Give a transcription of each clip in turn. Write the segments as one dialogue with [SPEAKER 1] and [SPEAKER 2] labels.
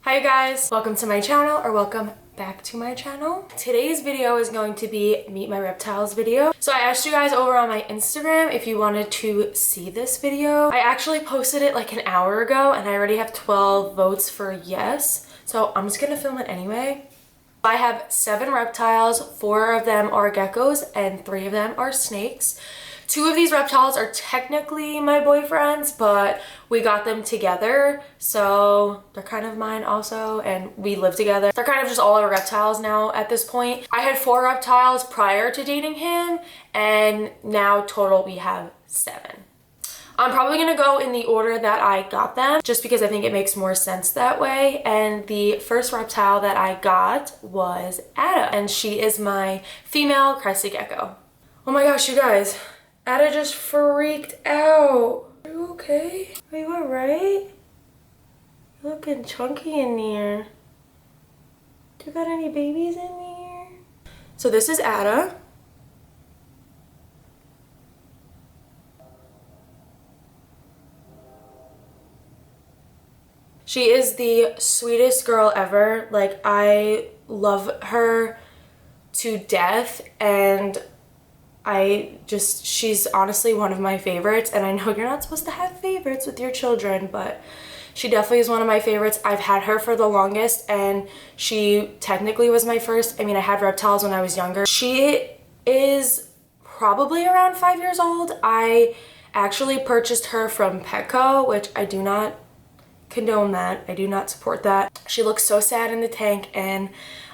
[SPEAKER 1] Hi guys, welcome to my channel, or welcome back to my channel. Today's video is going to be Meet My Reptiles video. So I asked you guys over on my Instagram if you wanted to see this video. I actually posted it like an hour ago and I already have 12 votes for yes. So I'm just gonna film it anyway. I have 7 reptiles, 4 of them are geckos and 3 of them are snakes. 2 of these reptiles are technically my boyfriend's, but we got them together, so they're kind of mine also, and we live together. They're kind of just all our reptiles now at this point. I had 4 reptiles prior to dating him, and now total we have 7. I'm probably gonna go in the order that I got them, just because I think it makes more sense that way. And the first reptile that I got was Ada, and she is my female crested gecko. Oh my gosh, you guys. Ada just freaked out. Are you okay? Are you alright? You're looking chunky in there. Do you got any babies in there? So this is Ada. She is the sweetest girl ever. Like, I love her to death, and she's honestly one of my favorites. And I know you're not supposed to have favorites with your children, but she definitely is one of my favorites. I've had her for the longest, and she technically was my first. I mean, I had reptiles when I was younger. She is probably around 5 years old. I actually purchased her from Petco, which I do not condone that. I do not support that. She looks so sad in the tank, and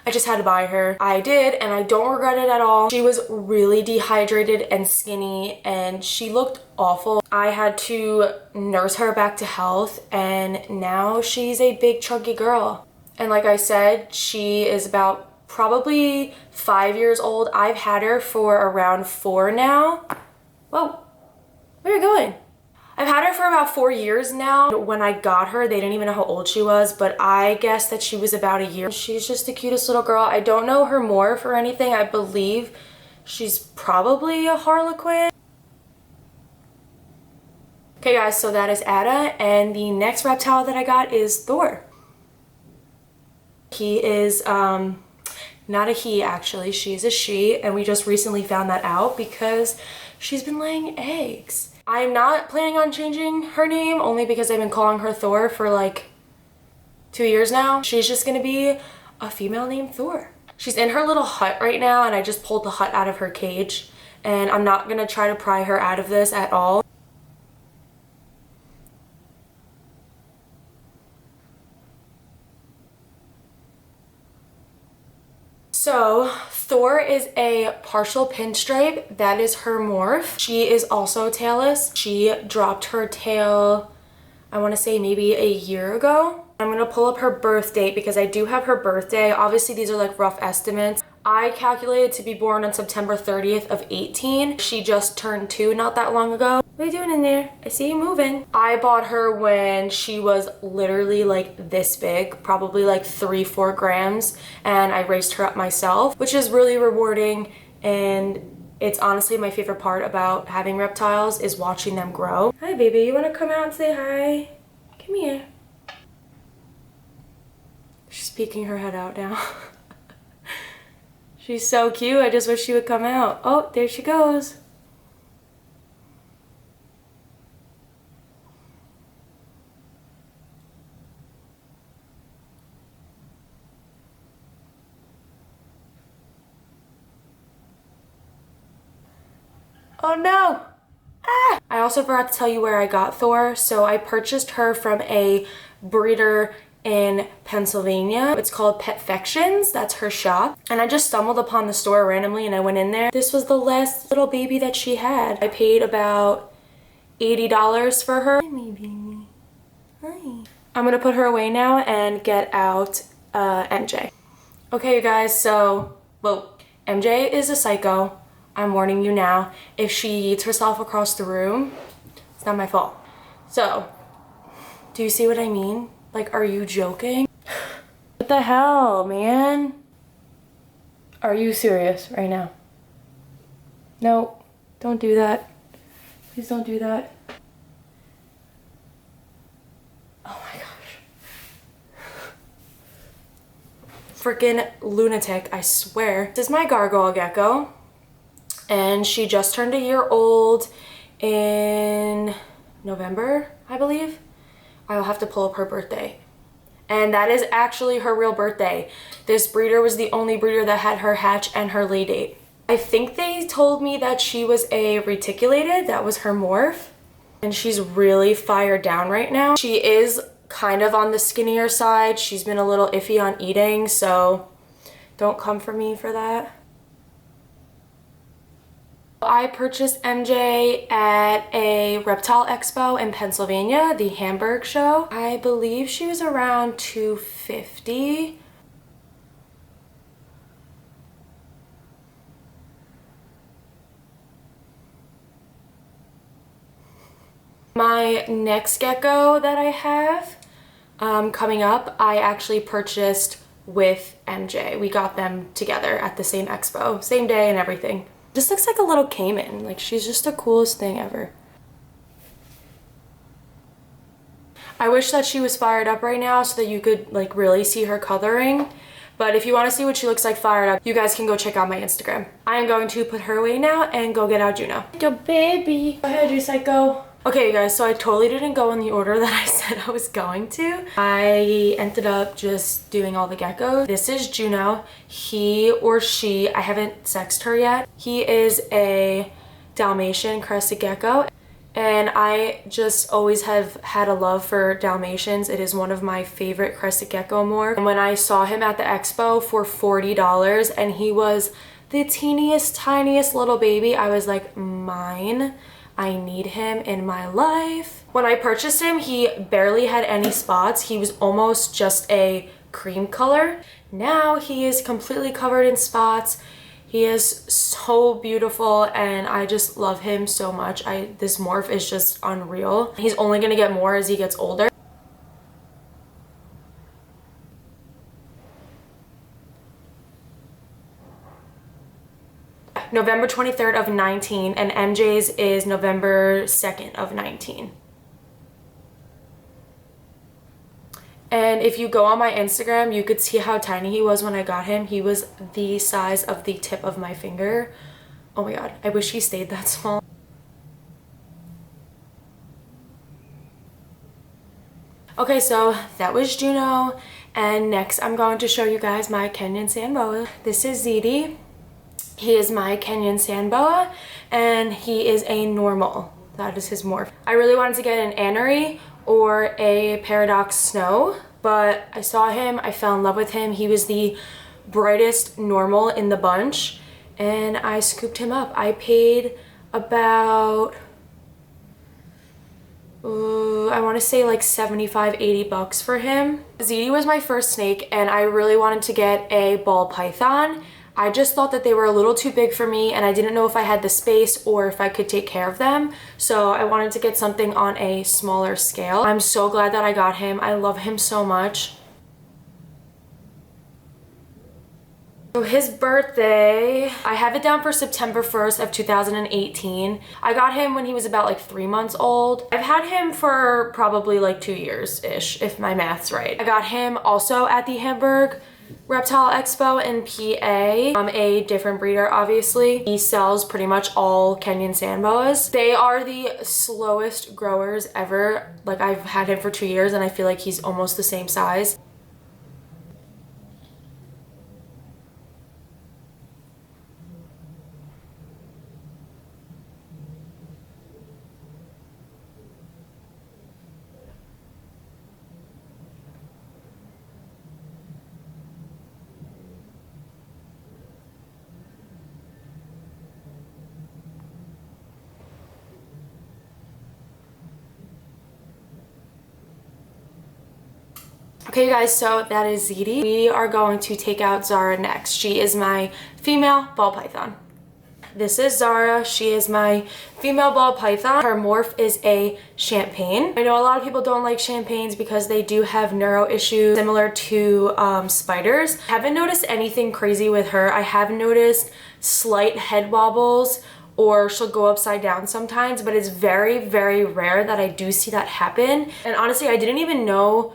[SPEAKER 1] I just had to buy her. I did, and I don't regret it at all. She was really dehydrated and skinny, and she looked awful. I had to nurse her back to health, and now she's a big chunky girl. And like I said, she is about probably 5 years old. I've had her for around 4 now. Whoa, where are you going? I've had her for about 4 years now. When I got her, they didn't even know how old she was, but I guess that she was about a year. She's just the cutest little girl. I don't know her morph or anything. I believe she's probably a harlequin. Okay guys, so that is Ada, and the next reptile that I got is Thor. He is, not a he actually, she's a she, and we just recently found that out because she's been laying eggs. I'm not planning on changing her name, only because I've been calling her Thor for like 2 years now. She's just gonna be a female named Thor. She's in her little hut right now, and I just pulled the hut out of her cage, and I'm not gonna try to pry her out of this at all. So Thor is a partial pinstripe. That is her morph. She is also tailless. She dropped her tail, I want to say maybe a year ago. I'm gonna pull up her birth date because I do have her birthday. Obviously these are like rough estimates. I calculated to be born on September 30th of 18. She just turned 2 not that long ago. What are you doing in there? I see you moving. I bought her when she was literally like this big, probably like 3-4 grams, and I raised her up myself, which is really rewarding, and it's honestly my favorite part about having reptiles is watching them grow. Hi baby, you wanna come out and say hi? Come here. She's peeking her head out now. She's so cute. I just wish she would come out. Oh, there she goes. Oh no! Ah! I also forgot to tell you where I got Thor. So I purchased her from a breeder in Pennsylvania. It's called Petfections. That's her shop. And I just stumbled upon the store randomly, and I went in there. This was the last little baby that she had. I paid about $80 for her. Hi, my baby. Hi. I'm gonna put her away now and get out MJ. Okay, you guys, so, well, MJ is a psycho. I'm warning you now. If she yeets herself across the room, it's not my fault. So, do you see what I mean? Like, are you joking? What the hell, man? Are you serious right now? No, don't do that. Please don't do that. Oh my gosh. freaking lunatic, I swear. This is my Gargoyle gecko, and she just turned a year old in November, I believe. I'll have to pull up her birthday. And that is actually her real birthday. This breeder was the only breeder that had her hatch and her lay date. I think they told me that she was a reticulated, that was her morph. And she's really fired down right now. She is kind of on the skinnier side. She's been a little iffy on eating, so don't come for me for that. I purchased MJ at a Reptile Expo in Pennsylvania, the Hamburg show. I believe she was around $250. My next gecko that I have coming up, I actually purchased with MJ. We got them together at the same expo, same day and everything. Just looks like a little caiman. Like, she's just the coolest thing ever. I wish that she was fired up right now so that you could like really see her coloring. But if you want to see what she looks like fired up, you guys can go check out my Instagram. I am going to put her away now and go get out Juno. Yo, baby. Go ahead, you psycho. Okay, you guys, so I totally didn't go in the order that I said I was going to. I ended up just doing all the geckos. This is Juno. He or she, I haven't sexed her yet. He is a dalmatian crested gecko. And I just always have had a love for dalmatians. It is one of my favorite crested gecko morphs. And when I saw him at the expo for $40 and he was the teeniest, tiniest little baby, I was like, mine. I need him in my life. When I purchased him, he barely had any spots. He was almost just a cream color. Now he is completely covered in spots. He is so beautiful and I just love him so much. This morph is just unreal. He's only gonna get more as he gets older. November 23rd of 19 and MJ's is November 2nd of 19. And if you go on my Instagram, you could see how tiny he was when I got him. He was the size of the tip of my finger. Oh my god, I wish he stayed that small. Okay, so that was Juno. And next I'm going to show you guys my Kenyan sand boa. This is Zidi. He is my Kenyan sand boa and he is a normal. That is his morph. I really wanted to get an anery or a paradox snow, but I saw him, I fell in love with him. He was the brightest normal in the bunch and I scooped him up. I paid about, I want to say like 75, 80 bucks for him. Zidi was my first snake and I really wanted to get a ball python. I just thought that they were a little too big for me and I didn't know if I had the space or if I could take care of them. So I wanted to get something on a smaller scale. I'm so glad that I got him. I love him so much. So his birthday, I have it down for September 1st of 2018. I got him when he was about like 3 months old. I've had him for probably like 2 years-ish, if my math's right. I got him also at the Hamburg Reptile Expo in PA, a different breeder obviously. He sells pretty much all Kenyan sand boas. They are the slowest growers ever. Like, I've had him for 2 years and I feel like he's almost the same size. Okay guys, so that is Zidi. We are going to take out Zara next. She is my female ball python. This is Zara. She is my female ball python. Her morph is a champagne. I know a lot of people don't like champagnes because they do have neuro issues similar to spiders. I haven't noticed anything crazy with her. I have noticed slight head wobbles or she'll go upside down sometimes, but it's very, very rare that I do see that happen. And honestly, I didn't even know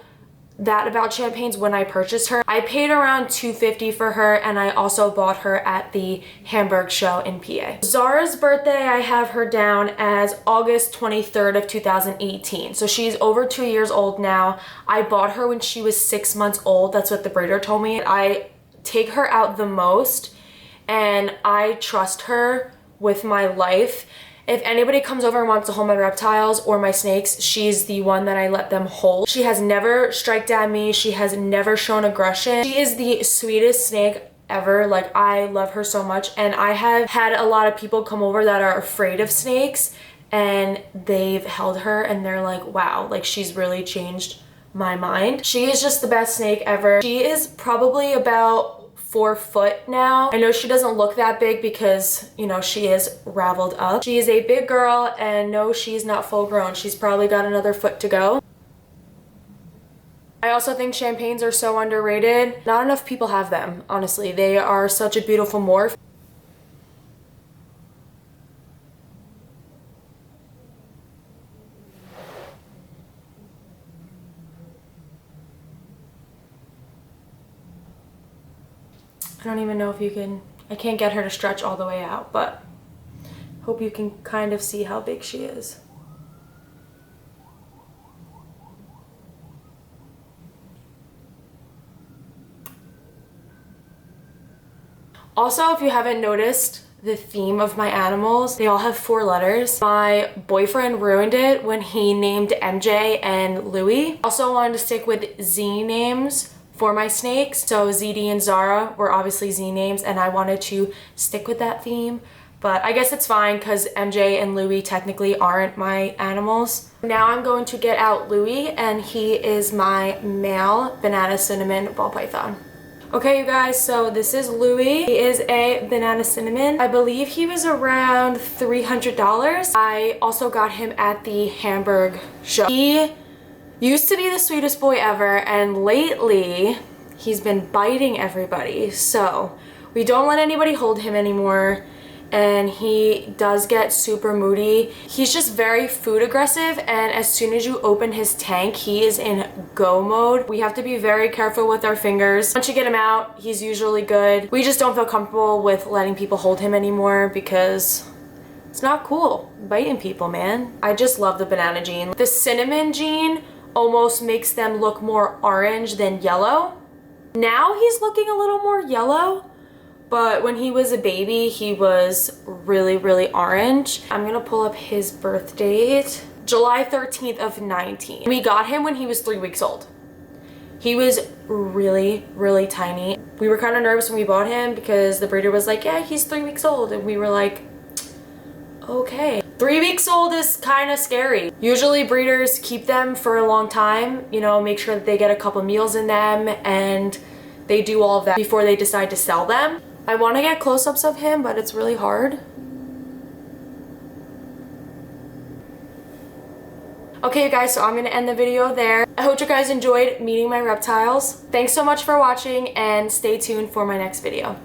[SPEAKER 1] that about Champagne's when I purchased her. I paid around $250 for her, and I also bought her at the Hamburg show in PA. Zara's birthday, I have her down as August 23rd of 2018. So she's over 2 years old now. I bought her when she was 6 months old. That's what the breeder told me. I take her out the most, and I trust her with my life. If anybody comes over and wants to hold my reptiles or my snakes, she's the one that I let them hold. She has never striked at me. She has never shown aggression. She is the sweetest snake ever. Like, I love her so much. And I have had a lot of people come over that are afraid of snakes, and they've held her and they're like, wow, like she's really changed my mind. She is just the best snake ever. She is probably about 4 foot now. I know she doesn't look that big because, you know, she is raveled up. She is a big girl, and no, she's not full grown. She's probably got another foot to go. I also think Champagnes are so underrated. Not enough people have them, honestly. They are such a beautiful morph. I don't even know if you can, I can't get her to stretch all the way out, but hope you can kind of see how big she is. Also, if you haven't noticed the theme of my animals, they all have 4 letters. My boyfriend ruined it when he named MJ and Louie. Also wanted to stick with Z names for my snakes. So Zidi and Zara were obviously Z names, and I wanted to stick with that theme. But I guess it's fine because MJ and Louie technically aren't my animals. Now I'm going to get out Louie, and he is my male banana cinnamon ball python. Okay, you guys, so this is Louie. He is a banana cinnamon. I believe he was around $300. I also got him at the Hamburg show. He used to be the sweetest boy ever, and lately he's been biting everybody. So we don't let anybody hold him anymore, and he does get super moody. He's just very food aggressive, and as soon as you open his tank, he is in go mode. We have to be very careful with our fingers. Once you get him out, he's usually good. We just don't feel comfortable with letting people hold him anymore because it's not cool biting people, man. I just love the banana gene. The cinnamon gene almost makes them look more orange than yellow. Now he's looking a little more yellow, but when he was a baby, he was really, really orange. I'm gonna pull up his birth date. July 13th of 19. We got him when he was 3 weeks old. He was really, really tiny. We were kind of nervous when we bought him because the breeder was like, yeah, he's 3 weeks old. And we were like, okay. 3 weeks old is kind of scary. Usually breeders keep them for a long time, you know, make sure that they get a couple meals in them, and they do all of that before they decide to sell them. I want to get close-ups of him, but it's really hard. Okay, you guys, so I'm going to end the video there. I hope you guys enjoyed meeting my reptiles. Thanks so much for watching, and stay tuned for my next video.